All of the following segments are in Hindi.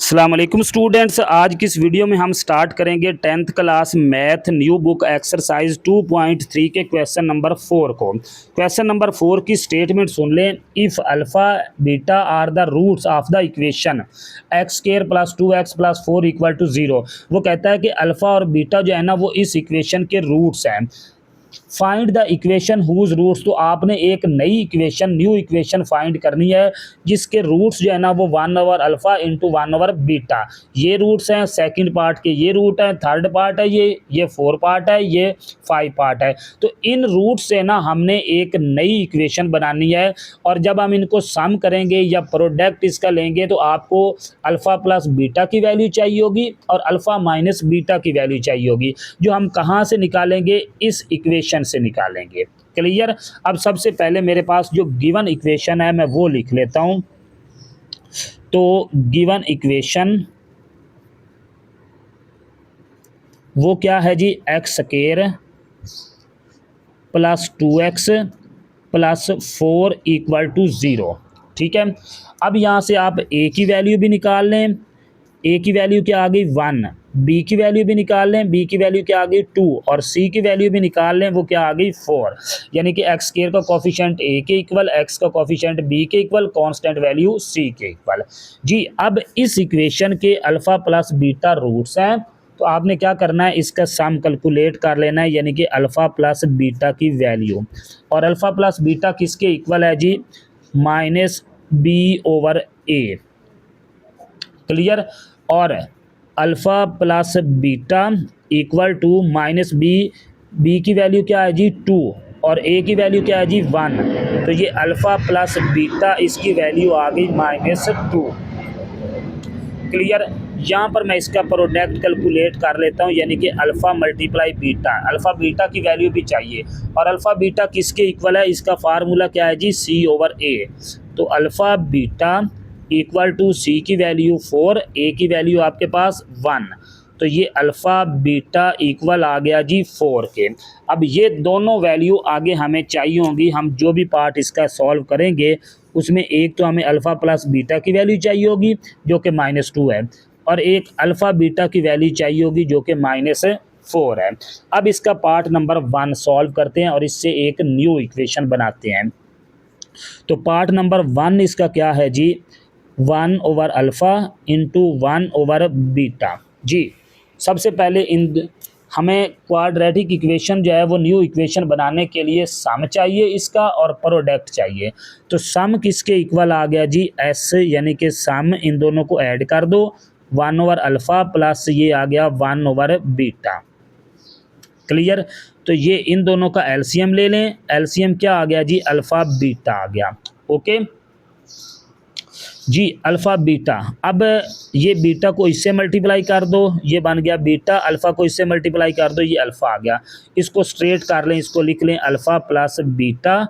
अस्सलाम वालेकुम स्टूडेंट्स, आज की इस वीडियो में हम स्टार्ट करेंगे 10th class math new book exercise 2.3 के क्वेश्चन नंबर 4 को। क्वेश्चन नंबर 4 की स्टेटमेंट सुन लें। If alpha beta are the roots of the equation x square plus 2x plus 4 equal to 0। वो कहता है कि अल्फ़ा और बीटा जो है ना वो इस इक्वेशन के रूट्स हैं। Find the equation whose roots, तो आपने एक नई इक्वेशन न्यू इक्वेशन फाइंड करनी है जिसके रूट्स जो है ना वो 1 over alpha into 1 over beta, ये रूट्स हैं। सेकंड पार्ट के ये रूट है, थर्ड पार्ट है ये 4 पार्ट है, ये 5 पार्ट है। तो इन रूट से ना हमने एक नई इक्वेशन बनानी है और जब हम इनको सम करेंगे या प्रोडक्ट इसका लेंगे तो आपको अल्फ़ा प्लस बीटा की वैल्यू चाहिए होगी और अल्फ़ा माइनस बीटा की वैल्यू चाहिए होगी, जो हम कहाँ से निकालेंगे, इस इक्वेशन से निकालेंगे। क्लियर। अब सबसे पहले मेरे पास जो गिवन इक्वेशन है मैं वो लिख लेता हूं। तो गिवन इक्वेशन वो क्या है जी, x square plus 2x plus 4 equal to 0। ठीक है। अब यहाँ से आप ए की वैल्यू भी निकाल लें, ए की वैल्यू क्या आ गई 1, बी की वैल्यू भी निकाल लें, बी की वैल्यू क्या आ गई 2 और सी की वैल्यू भी निकाल लें, वो क्या आ गई 4। यानी कि एक्स स्क्वायर का कोफिशिएंट ए के इक्वल, एक्स का कोफिशिएंट बी के इक्वल, कांस्टेंट वैल्यू सी के इक्वल। जी अब इस इक्वेशन के अल्फ़ा प्लस बीटा रूट्स हैं, तो आपने क्या करना है, इसका सम कैलकुलेट कर लेना है, यानी कि अल्फ़ा प्लस बीटा की वैल्यू। और अल्फ़ा प्लस बीटा किसके इक्वल है जी, minus b over a. Clear. और alpha plus beta equal to minus b, b की वैल्यू क्या है जी 2 और ए की वैल्यू क्या है जी 1। तो ये अल्फ़ा प्लस बीटा इसकी वैल्यू आ गई -2। क्लियर। यहाँ पर मैं इसका प्रोडक्ट कैलकुलेट कर लेता हूँ, यानी कि alpha multiply beta, alpha beta की वैल्यू भी चाहिए और अल्फ़ा बीटा किसके इक्वल है, इसका फार्मूला क्या है जी सी ओवर ए। तो अल्फ़ा बीटा इक्वल टू सी की वैल्यू 4, ए की वैल्यू आपके पास 1। तो ये अल्फ़ा बीटा इक्वल आ गया जी 4 के। अब ये दोनों वैल्यू आगे हमें चाहिए होंगी, हम जो भी पार्ट इसका सॉल्व करेंगे उसमें एक तो हमें अल्फ़ा प्लस बीटा की वैल्यू चाहिए होगी जो कि -2 है और एक अल्फ़ा बीटा की वैल्यू चाहिए होगी जो कि -4 है। अब इसका पार्ट नंबर 1 सॉल्व करते हैं और इससे एक न्यू इक्वेशन बनाते हैं। तो पार्ट नंबर 1 इसका क्या है जी, 1 over alpha into 1 over beta. जी सबसे पहले हमें क्वाड्रेटिक इक्वेशन जो है वो न्यू इक्वेशन बनाने के लिए सम चाहिए इसका और प्रोडक्ट चाहिए। तो सम किसके इक्वल आ गया जी, एस, यानी कि सम इन दोनों को ऐड कर दो, 1 ओवर अल्फ़ा प्लस ये आ गया 1 ओवर बीटा। क्लियर। तो ये इन दोनों का एलसीएम ले लें, एलसीएम क्या आ गया जी, अल्फ़ा बीटा आ गया। ओके जी, अल्फ़ा बीटा। अब ये बीटा को इससे मल्टीप्लाई कर दो, ये बन गया बीटा, अल्फ़ा को इससे मल्टीप्लाई कर दो, ये अल्फ़ा आ गया। इसको स्ट्रेट कर लें, इसको लिख लें alpha plus beta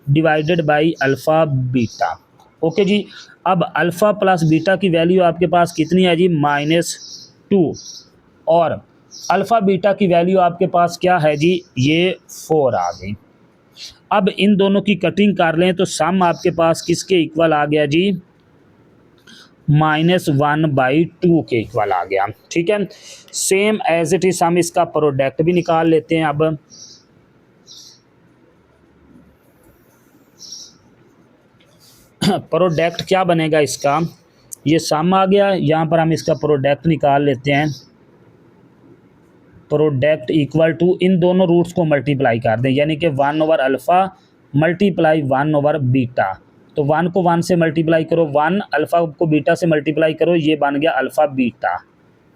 divided by alpha beta. Okay जी। अब अल्फ़ा प्लस बीटा की वैल्यू आपके पास कितनी है जी, -2 और अल्फ़ा बीटा की वैल्यू आपके पास क्या है जी, ये 4 आ गई। अब इन दोनों की कटिंग कर लें तो सम आपके पास किसके इक्वल आ गया जी, -1/2 के इक्वल आ गया। ठीक है। सेम एज इट इज हम इसका प्रोडक्ट भी निकाल लेते हैं। अब प्रोडक्ट क्या बनेगा इसका, ये सम आ गया, यहाँ पर हम इसका प्रोडक्ट निकाल लेते हैं। प्रोडक्ट इक्वल टू इन दोनों रूट्स को मल्टीप्लाई कर दें, यानी कि 1 over alpha multiply 1 over beta. तो 1 को 1 से मल्टीप्लाई करो, 1 अल्फ़ा को बीटा से मल्टीप्लाई करो, ये बन गया अल्फ़ा बीटा।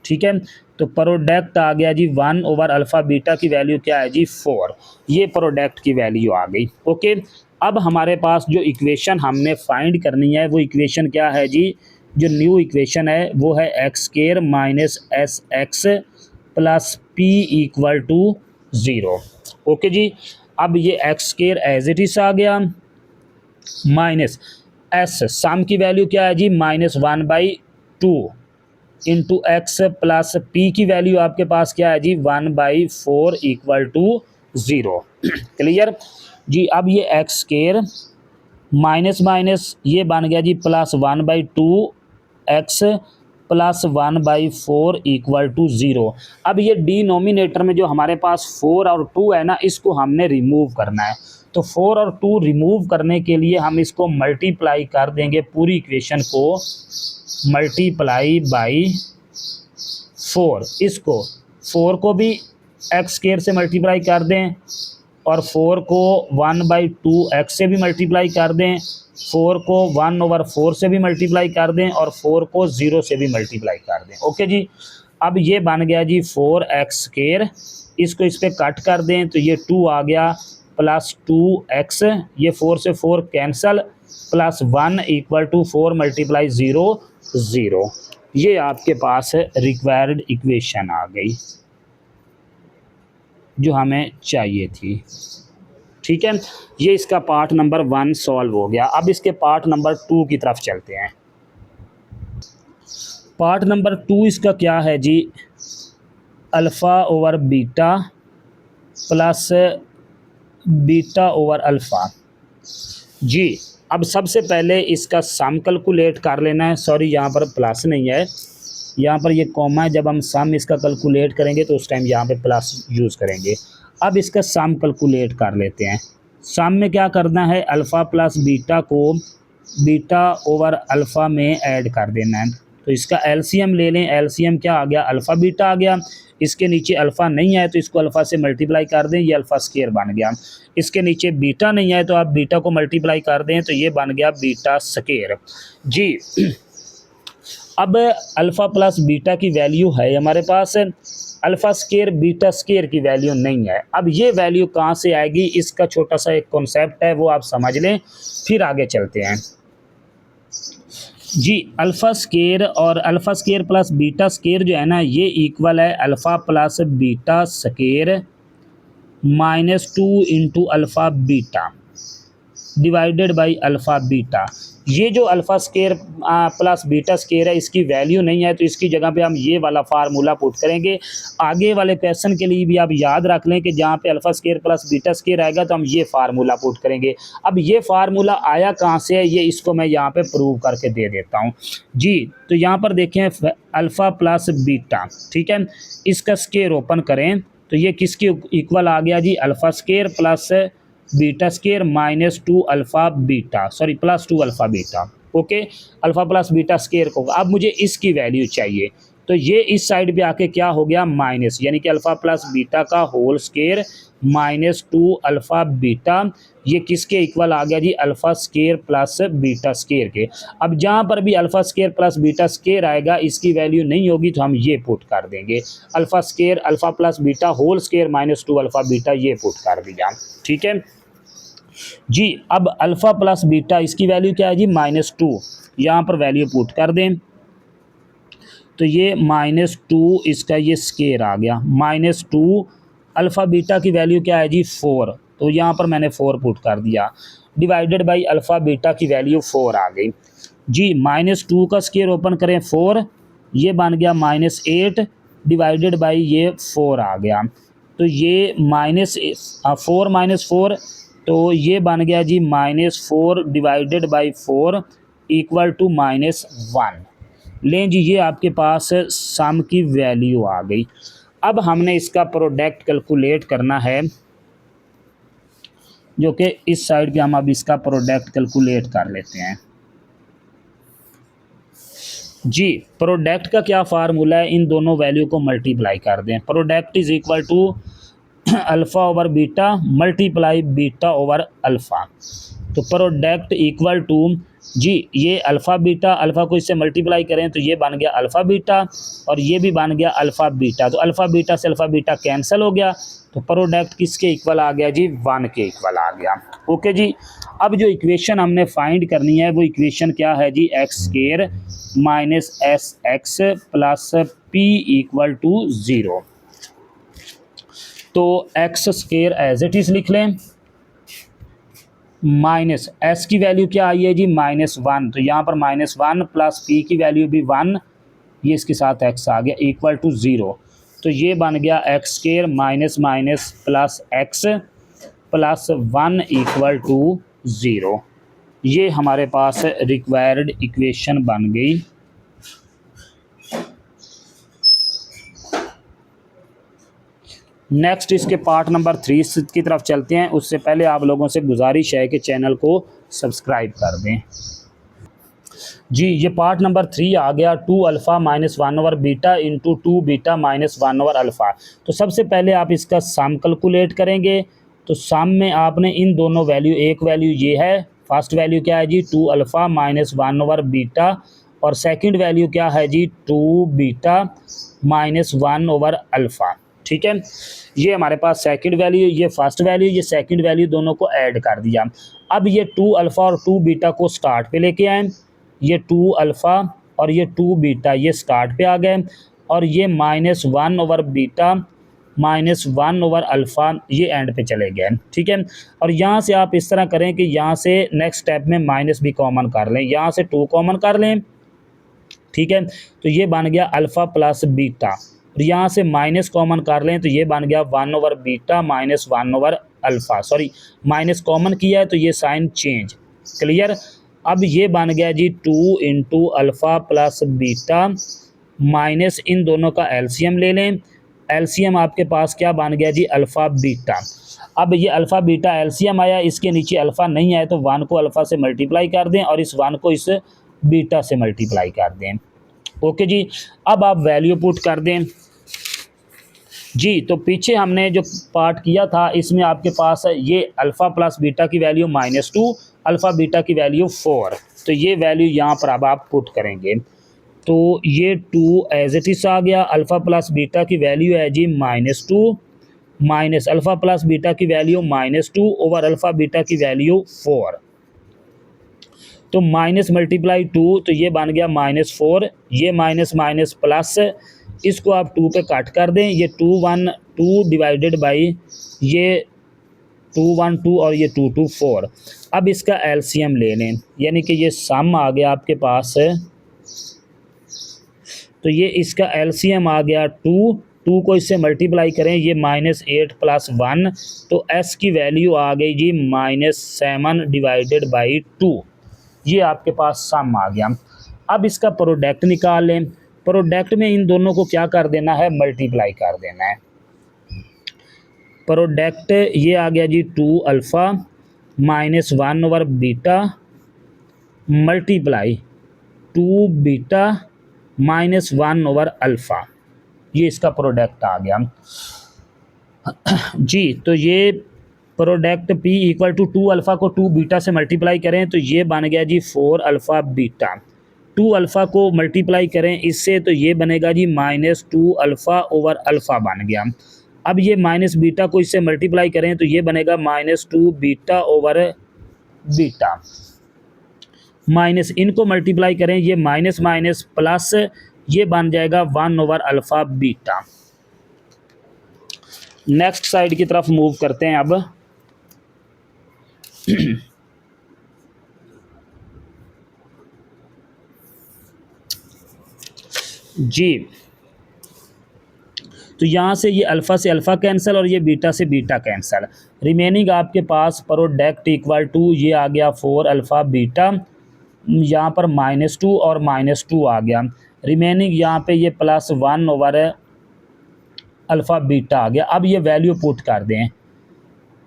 ठीक है। तो प्रोडक्ट आ गया जी 1 ओवर अल्फ़ा बीटा की वैल्यू क्या है जी 4, ये प्रोडक्ट की वैल्यू आ गई। ओके। अब हमारे पास जो इक्वेशन हमने फाइंड करनी है वो इक्वेशन क्या है जी, जो न्यू इक्वेशन है वो है x square minus s x plus p equal to 0। Okay जी। अब ये x square as it is आ गया माइनस एस, सम की वैल्यू क्या है जी, -1/2 इंटू एक्स प्लस पी की वैल्यू आपके पास क्या है जी, 1/4 इक्वल टू 0। क्लियर जी। अब ये एक्स स्क्वायर माइनस माइनस ये बन गया जी +1/2 एक्स +1/4 इक्वल टू 0। अब ये डिनोमिनेटर में जो हमारे पास 4 और 2 है ना, इसको हमने रिमूव करना है। तो 4 और 2 रिमूव करने के लिए हम इसको मल्टीप्लाई कर देंगे, पूरी इक्वेशन को मल्टीप्लाई बाई 4। इसको 4 को भी एक्स स्क्वायर से मल्टीप्लाई कर दें और 4 को 1/2 एक्स से भी मल्टीप्लाई कर दें, 4 को 1/4 से भी मल्टीप्लाई कर दें और 4 को 0 से भी मल्टीप्लाई कर दें। ओके जी, अब ये बन गया जी 4x²। इसको इस पर कट कर दें तो ये 2 आ गया, +2x, ये 4 से 4 कैंसल, +1 इक्वल टू 4 × 0 0। ये आपके पास रिक्वायर्ड इक्वेशन आ गई जो हमें चाहिए थी। ठीक है, ये इसका पार्ट नंबर 1 सॉल्व हो गया। अब इसके पार्ट नंबर 2 की तरफ चलते हैं। पार्ट नंबर 2 इसका क्या है जी, α/β प्लस β/α। जी, अब सबसे पहले इसका सम कैलकुलेट कर लेना है। सॉरी, यहाँ पर प्लस नहीं है, यहाँ पर ये कॉमा है। जब हम सम इसका कैलकुलेट करेंगे तो उस टाइम यहाँ पे प्लस यूज़ करेंगे। अब इसका सम कैलकुलेट कर लेते हैं। सम में क्या करना है, अल्फ़ा प्लस बीटा को β/α में ऐड कर देना है। तो इसका एलसीएम ले लें। एलसीएम क्या आ गया, अल्फ़ा बीटा आ गया। इसके नीचे अल्फ़ा नहीं है तो इसको अल्फ़ा से मल्टीप्लाई कर दें, ये अल्फ़ा² बन गया। इसके नीचे बीटा नहीं है तो आप बीटा को मल्टीप्लाई कर दें तो ये बन गया β²। जी, अब अल्फ़ा प्लस बीटा की वैल्यू है हमारे पास, अल्फ़ा² β² की वैल्यू नहीं है। अब ये वैल्यू कहाँ से आएगी, इसका छोटा सा एक कॉन्सेप्ट है, वो आप समझ लें, फिर आगे चलते हैं। जी, अल्फ़ा² और अल्फ़ा² प्लस β² जो है ना, ये इक्वल है alpha plus β² -2 × alpha beta divided by alpha beta. ये जो अल्फ़ा² प्लस β² है, इसकी वैल्यू नहीं है तो इसकी जगह पे हम ये वाला फार्मूला पुट करेंगे। आगे वाले क्वेश्चन के लिए भी आप याद रख लें कि जहाँ पे अल्फ़ा² प्लस β² आएगा तो हम ये फार्मूला पुट करेंगे। अब ये फार्मूला आया कहाँ से है, ये इसको मैं यहाँ पे प्रूव करके दे देता हूँ। जी, तो यहाँ पर देखें अल्फ़ा प्लस बीटा, ठीक है, इसका स्क्वायर ओपन करें तो ये किसके इक्वल आ गया जी, अल्फ़ा² plus β² -2 alpha beta, sorry +2 alpha beta. Okay, alpha plus β² को अब मुझे इसकी वैल्यू चाहिए तो ये इस साइड पे आके क्या हो गया, माइनस, यानी कि अल्फ़ा प्लस बीटा का होल स्क्वायर -2 अल्फ़ा बीटा, ये किसके इक्वल आ गया जी, अल्फ़ा² प्लस β² के। अब जहाँ पर भी अल्फ़ा² प्लस β² आएगा इसकी वैल्यू नहीं होगी तो हम ये पुट कर देंगे, अल्फ़ा² alpha plus beta whole square -2 alpha beta, ये पुट कर दिया। ठीक है जी, अब अल्फ़ा प्लस बीटा इसकी वैल्यू क्या है जी, -2, यहाँ पर वैल्यू पुट कर दें तो ये -2 इसका ये स्क्वायर आ गया, -2 अल्फ़ा बीटा की वैल्यू क्या है जी, 4, तो यहाँ पर मैंने 4 पुट कर दिया, डिवाइडेड बाई अल्फ़ा बीटा की वैल्यू 4 आ गई। जी, -2 का स्क्वायर ओपन करें 4, ये बन गया -8 डिवाइडेड बाई ये 4 आ गया, तो ये -4 -4, तो ये बन गया जी -4 डिवाइडेड बाई 4 इक्वल टू -1। लें जी, ये आपके पास सम की वैल्यू आ गई। अब हमने इसका प्रोडक्ट कैलकुलेट करना है, जो कि इस साइड पे हम अब इसका प्रोडक्ट कैलकुलेट कर लेते हैं। जी, प्रोडक्ट का क्या फार्मूला है, इन दोनों वैल्यू को मल्टीप्लाई कर दें। Product is equal to alpha by beta multiply β/α। तो प्रोडक्ट इक्वल टू, जी, ये अल्फ़ा बीटा, अल्फ़ा को इससे मल्टीप्लाई करें तो ये बन गया अल्फ़ा बीटा और ये भी बन गया अल्फ़ा बीटा, तो अल्फ़ा बीटा से अल्फ़ा बीटा कैंसिल हो गया, तो प्रोडक्ट किसके इक्वल आ गया जी, 1 के इक्वल आ गया। ओके जी, अब जो इक्वेशन हमने फाइंड करनी है वो इक्वेशन क्या है जी, x² -sx प्लस p = 0। तो x² एज इट इज़ लिख लें, माइनस s की वैल्यू क्या आई है जी, -1, तो यहाँ पर -1 प्लस p की वैल्यू भी 1, ये इसके साथ x आ गया, इक्वल टू 0, तो ये बन गया x² minus minus plus x plus 1 equal to 0। ये हमारे पास रिक्वायर्ड इक्वेशन बन गई। नेक्स्ट इसके पार्ट नंबर 3 की तरफ चलते हैं। उससे पहले आप लोगों से गुजारिश है कि चैनल को सब्सक्राइब कर दें। जी ये पार्ट नंबर 3 आ गया 2 alpha minus 1 over beta into 2 beta minus 1 over alpha. तो सबसे पहले आप इसका सम कैलकुलेट करेंगे। तो सम में आपने इन दोनों वैल्यू, एक वैल्यू ये है, फर्स्ट वैल्यू क्या है जी 2 अल्फ़ा माइनस 1 ओवर बीटा, और सेकंड वैल्यू क्या है जी 2 बीटा माइनस 1 ओवर अल्फ़ा। ठीक है, ये हमारे पास सेकंड वैल्यू, ये फर्स्ट वैल्यू, ये सेकंड वैल्यू, दोनों को ऐड कर दिया। अब ये 2 अल्फ़ा और 2 बीटा को स्टार्ट पे लेके आए। ये 2 अल्फ़ा और ये 2 बीटा ये स्टार्ट पे आ गए, और ये minus 1 over beta minus 1 over alpha ये एंड पे चले गए। ठीक है, और यहाँ से आप इस तरह करें कि यहाँ से नेक्स्ट स्टेप में माइनस भी कॉमन कर लें, यहाँ से 2 कॉमन कर लें। ठीक है, तो ये बन गया अल्फ़ा प्लस बीटा, और यहाँ से माइनस कॉमन कर लें तो ये बन गया 1 over beta minus 1 over alpha. Sorry, minus common किया है तो ये साइन चेंज। क्लियर। अब ये बन गया जी 2 into alpha plus beta minus इन दोनों का एलसीएम ले लें। एलसीएम आपके पास क्या बन गया जी अल्फ़ा बीटा। अब ये अल्फ़ा बीटा एलसीएम आया, इसके नीचे अल्फ़ा नहीं आया तो 1 को अल्फ़ा से मल्टीप्लाई कर दें और इस 1 को इस बीटा से मल्टीप्लाई कर दें। ओके जी, अब आप वैल्यू पुट कर दें जी। तो पीछे हमने जो पार्ट किया था इसमें आपके पास ये अल्फ़ा प्लस बीटा की वैल्यू -2, अल्फ़ा बीटा की वैल्यू 4। तो ये वैल्यू यहाँ पर अब आप पुट करेंगे। तो ये 2 एज इट इज़ आ गया, अल्फ़ा प्लस बीटा की वैल्यू है जी -2 माइनस अल्फ़ा प्लस बीटा की वैल्यू -2 ओवर अल्फ़ा बीटा की वैल्यू 4। तो माइनस मल्टीप्लाई 2 तो ये बन गया -4, ये माइनस माइनस प्लस, इसको आप 2 पे कट कर दें, ये 2 1 2 डिवाइडेड बाई ये 2 1 2 और ये 2 2 4। अब इसका एलसीएम ले लें, यानी कि ये सम आ गया आपके पास, तो ये इसका एलसीएम आ गया 2 को इससे मल्टीप्लाई करें, ये -8 प्लस 1, तो एस की वैल्यू आ गई जी -7 डिवाइडेड बाई 2। ये आपके पास सम आ गया। अब इसका प्रोडक्ट निकाल लें। प्रोडक्ट में इन दोनों को क्या कर देना है, मल्टीप्लाई कर देना है। प्रोडक्ट ये आ गया जी 2 alpha minus 1 over beta multiply 2 beta minus 1 over alpha, ये इसका प्रोडक्ट आ गया जी। तो ये product P equal to 2 alpha को 2 बीटा से मल्टीप्लाई करें तो ये बन गया जी 4 अल्फ़ा बीटा। 2 अल्फ़ा को मल्टीप्लाई करें इससे तो ये बनेगा जी -2 अल्फ़ा ओवर अल्फ़ा बन गया। अब ये माइनस बीटा को इससे मल्टीप्लाई करें तो ये बनेगा -2 बीटा ओवर बीटा, माइनस इनको मल्टीप्लाई करें, ये माइनस माइनस प्लस, ये बन जाएगा 1 over alpha beta. Next side की तरफ मूव करते हैं अब। जी, तो यहाँ से ये अल्फ़ा से अल्फ़ा कैंसिल और ये बीटा से बीटा कैंसिल, रिमेनिंग आपके पास प्रोडक्ट इक्वल टू ये आ गया 4 अल्फ़ा बीटा, यहाँ पर -2 और -2 आ गया, रिमेनिंग यहाँ पे ये +1 ओवर अल्फ़ा बीटा आ गया। अब ये वैल्यू पुट कर दें,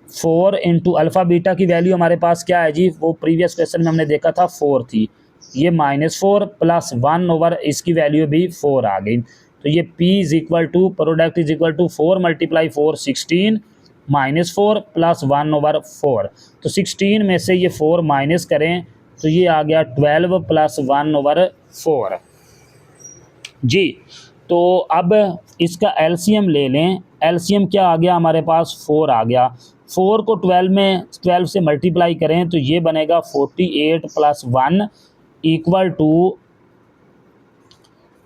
4 इंटू अल्फ़ा बीटा की वैल्यू हमारे पास क्या है जी, वो प्रीवियस क्वेश्चन में हमने देखा था 4 थी, ये -4 + 1 ओवर इसकी वैल्यू भी 4 आ गई। तो ये P is equal to product is equal to 4 × 4 16 -4 + 1 over 4। तो 16 में से ये 4 माइनस करें तो ये आ गया 12 + 1 ओवर 4 जी। तो अब इसका एलसीएम ले लें। एलसीएम क्या आ गया हमारे पास, 4 आ गया। 4 को 12 से मल्टीप्लाई करें तो ये बनेगा 48 + 1 इक्वल टू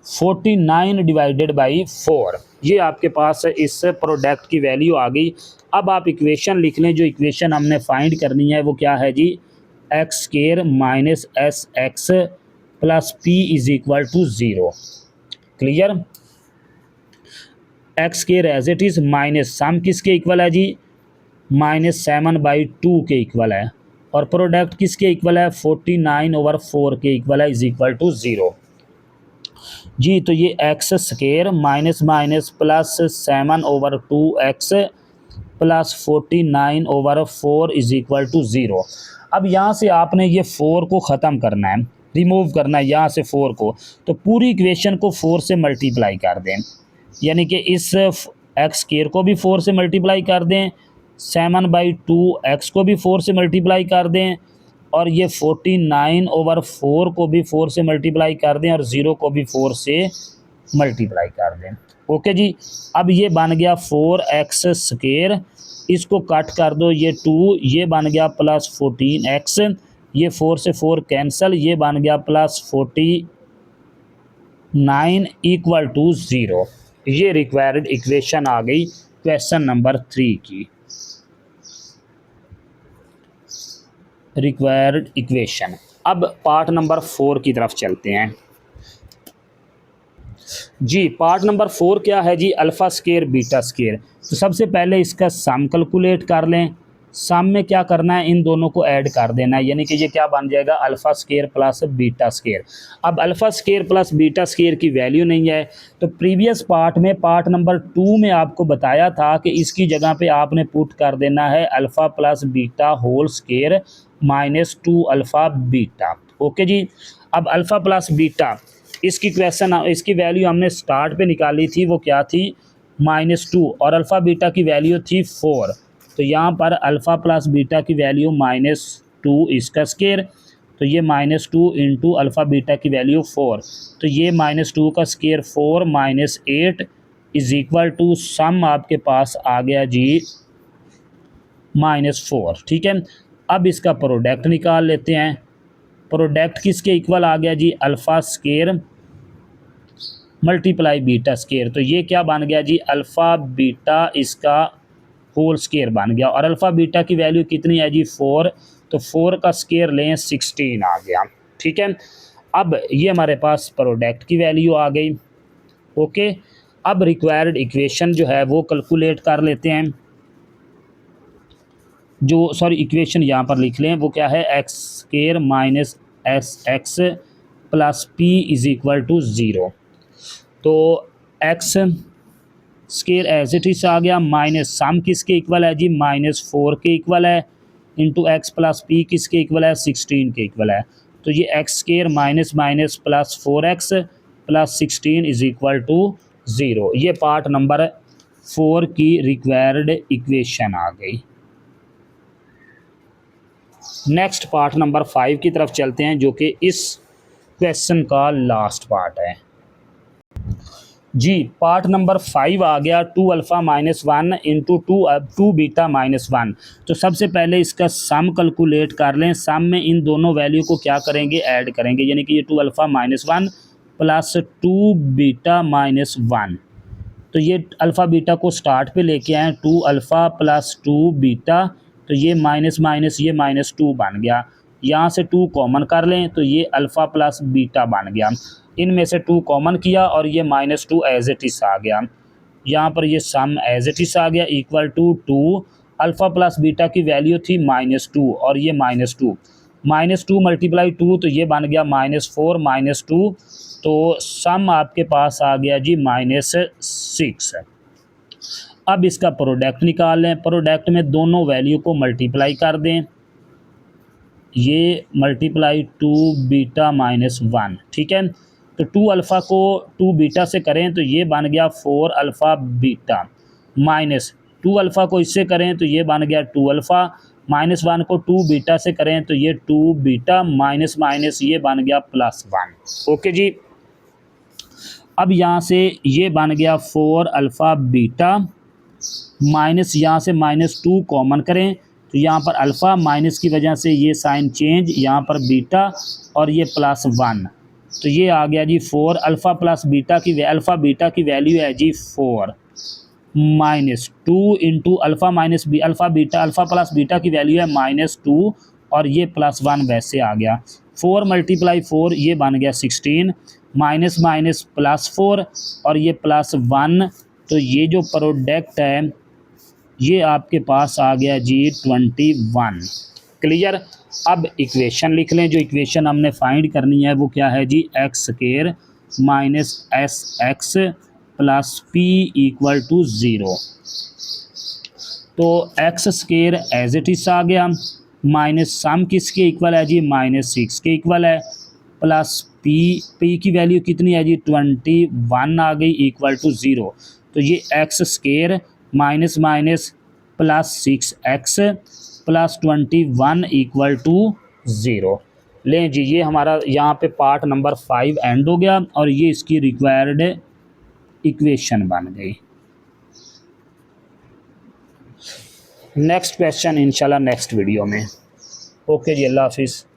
49 डिवाइडेड बाई 4। ये आपके पास इस प्रोडक्ट की वैल्यू आ गई। अब आप इक्वेशन लिख लें, जो इक्वेशन हमने फाइंड करनी है वो क्या है जी, x² - SX + P is equal to 0। Clear. x² as it is minus sum किसके इक्वल है जी, -7/2 के इक्वल है, और प्रोडक्ट किसके इक्वल है, 49 ओवर 4 के इक्वल है, इज इक्वल टू 0। जी, तो ये x square minus minus plus 7/2x plus 49/4 is equal to 0। अब यहाँ से आपने ये 4 को ख़त्म करना है, रिमूव करना है यहाँ से 4 को, तो पूरी इक्वेशन को 4 से मल्टीप्लाई कर दें, यानी कि इस एक्स स्केयर को भी 4 से मल्टीप्लाई कर दें, 7/2x को भी 4 से मल्टीप्लाई कर दें, और ये 49/4 को भी 4 से मल्टीप्लाई कर दें, और 0 को भी 4 से मल्टीप्लाई कर दें। ओके जी, अब ये बन गया 4x स्केयर, इसको कट कर दो, ये 2, ये बन गया प्लस 14x, ये 4 से 4 कैंसिल, ये बन गया प्लस 49 इक्वल टू 0। ये रिक्वायर्ड इक्वेशन आ गई क्वेश्चन नंबर 3 की। Required equation. अब पार्ट नंबर 4 की तरफ चलते हैं जी। पार्ट नंबर 4 क्या है जी? Alpha square beta square. तो सबसे पहले इसका सम कैलकुलेट कर लें। सम में क्या करना है, इन दोनों को ऐड कर देना है, यानी कि ये क्या बन जाएगा, alpha square plus beta square. अब alpha square plus beta square की वैल्यू नहीं है, तो प्रीवियस पार्ट में पार्ट नंबर 2 में आपको बताया था कि इसकी जगह पे आपने पुट कर देना है alpha plus beta whole square minus 2 alpha beta. Okay जी, अब अल्फ़ा प्लस बीटा इसकी इसकी वैल्यू हमने स्टार्ट पे निकाली थी, वो क्या थी, -2, और अल्फ़ा बीटा की वैल्यू थी 4। तो यहाँ पर अल्फ़ा प्लस बीटा की वैल्यू -2 इसका स्केयर, तो ये -2 इंटू अल्फ़ा बीटा की वैल्यू 4, तो ये -2 का square 4 -8 is equal to some आपके पास आ गया जी -4। ठीक है, अब इसका प्रोडक्ट निकाल लेते हैं। प्रोडक्ट किसके इक्वल आ गया जी, alpha square multiply beta square. तो ये क्या बन गया जी, अल्फ़ा बीटा इसका होल स्केयर बन गया, और अल्फ़ा बीटा की वैल्यू कितनी है जी, 4, तो 4 का स्केयर लें 16 आ गया। ठीक है, अब ये हमारे पास प्रोडक्ट की वैल्यू आ गई। ओके, अब रिक्वायर्ड इक्वेशन जो है वो कैलकुलेट कर लेते हैं। जो सॉरी इक्वेशन यहाँ पर लिख लें, वो क्या है, x square minus s x plus p is equal to 0। तो x square as it is आ गया, माइनस सम किसके इक्वल है जी, -4 के इक्वल है, इंटू एक्स प्लस पी किसके इक्वल है, 16 के इक्वल है। तो ये x square minus minus plus 4x plus 16 is equal to 0। ये पार्ट नंबर 4 की रिक्वायर्ड इक्वेशन आ गई। नेक्स्ट पार्ट नंबर 5 की तरफ चलते हैं, जो कि इस क्वेश्चन का लास्ट पार्ट है जी। पार्ट नंबर 5 आ गया 2 अल्फ़ा -1 इंटू 2 बीटा -1। तो सबसे पहले इसका सम कैलकुलेट कर लें। सम में इन दोनों वैल्यू को क्या करेंगे, ऐड करेंगे, यानी कि ये 2 अल्फ़ा -1 प्लस 2 बीटा -1। तो ये अल्फ़ा बीटा को स्टार्ट पे लेके आए, 2 अल्फ़ा प्लस 2 बीटा, तो ये माइनस माइनस ये -2 बन गया। यहाँ से 2 कॉमन कर लें, तो ये अल्फ़ा प्लस बीटा बन गया। इनमें से 2 कॉमन किया और ये -2 एज इट इज़ आ गया। यहाँ पर ये सम एज इट इज़ आ गया, equal to 2 alpha plus beta की वैल्यू थी -2, और ये -2 मल्टीप्लाई 2, तो ये बन गया -4 -2, तो सम आपके पास आ गया जी -6। अब इसका प्रोडक्ट निकाल लें। प्रोडक्ट में दोनों वैल्यू को मल्टीप्लाई कर दें, ये मल्टीप्लाई 2 बीटा -1। ठीक है, तो 2 अल्फ़ा को 2 बीटा से करें तो ये बन गया 4 अल्फ़ा बीटा, माइनस 2 अल्फ़ा को इससे करें तो ये बन गया 2 अल्फ़ा, -1 को 2 बीटा से करें तो ये 2 बीटा, माइनस माइनस ये बन गया +1। ओके जी, अब यहाँ से ये बन गया 4 अल्फ़ा बीटा, माइनस यहाँ से -2 कॉमन करें, तो यहाँ पर अल्फ़ा माइनस की वजह से ये साइन चेंज, यहाँ पर बीटा और ये +1, तो ये आ गया जी 4 अल्फ़ा प्लस बीटा की अल्फ़ा बीटा की वैल्यू है जी 4 -2 into alpha minus b alpha plus beta की वैल्यू है -2, और ये +1 वैसे आ गया। 4 × 4 ये बन गया 16, माइनस माइनस +4 और ये +1, तो ये जो प्रोडक्ट है ये आपके पास आ गया जी 21। क्लियर। अब इक्वेशन लिख लें। जो इक्वेशन हमने फाइंड करनी है वो क्या है जी, x square minus s x plus p equal to zero. तो x square as it is आ गया, माइनस सम किसके इक्वल है जी, -6 के इक्वल है, प्लस पी की वैल्यू कितनी है जी 21 आ गई इक्वल टू ज़ीरो। तो ये x square minus minus plus 6x plus 21 equal to zero. लें जी, ये हमारा यहाँ पे पार्ट नंबर 5 एंड हो गया और ये इसकी रिक्वायर्ड इक्वेशन बन गई। नेक्स्ट क्वेश्चन इंशाल्लाह नेक्स्ट वीडियो में। ओके जी, अल्लाह हाफिज़।